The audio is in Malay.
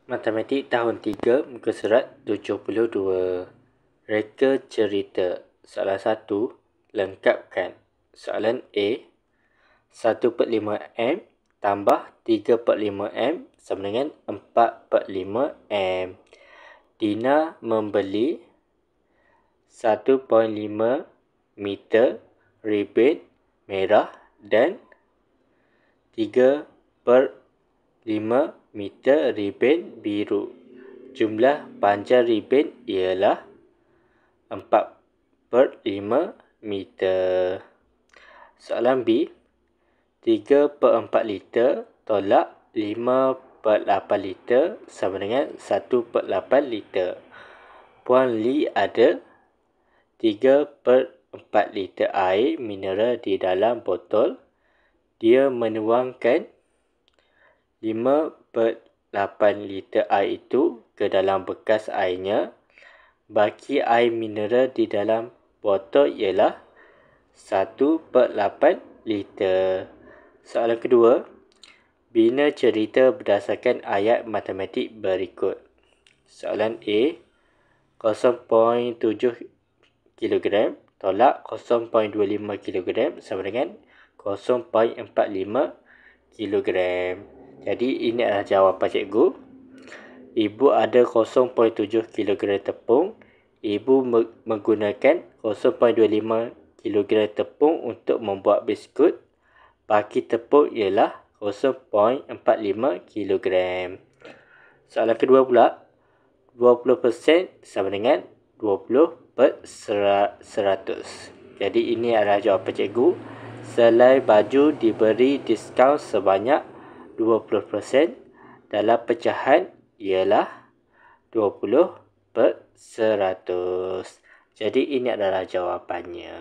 Matematik tahun 3, muka surat 72. Reka cerita. Soalan 1. Lengkapkan. Soalan A. 1/5M tambah 3/5M sama dengan 4/5M. Dina membeli 1.5 meter ribet merah dan 3/5 meter ribet biru. Jumlah panjang ribet ialah 4/5 meter. Soalan B. 3/4 liter tolak 5/8 liter sama dengan 1/8 liter. Puan Lee ada 3/4 liter air mineral di dalam botol. Dia menuangkan 5/8 liter air itu ke dalam bekas airnya. Baki air mineral di dalam botol ialah 1/8 liter. Soalan kedua. Bina cerita berdasarkan ayat matematik berikut. Soalan A. 0.7 kg tolak 0.25 kg sama dengan 0.45 kg. Jadi ini adalah jawapan cikgu. Ibu ada 0.7 kg tepung. Ibu menggunakan 0.25 kg tepung untuk membuat biskut. Baki tepung ialah 0.45 kg. Soalan kedua pula. 20% sama dengan 20/100. Jadi ini adalah jawapan cikgu. Selai baju diberi diskaun sebanyak 20%. Dalam pecahan ialah 20/100. Jadi ini adalah jawapannya.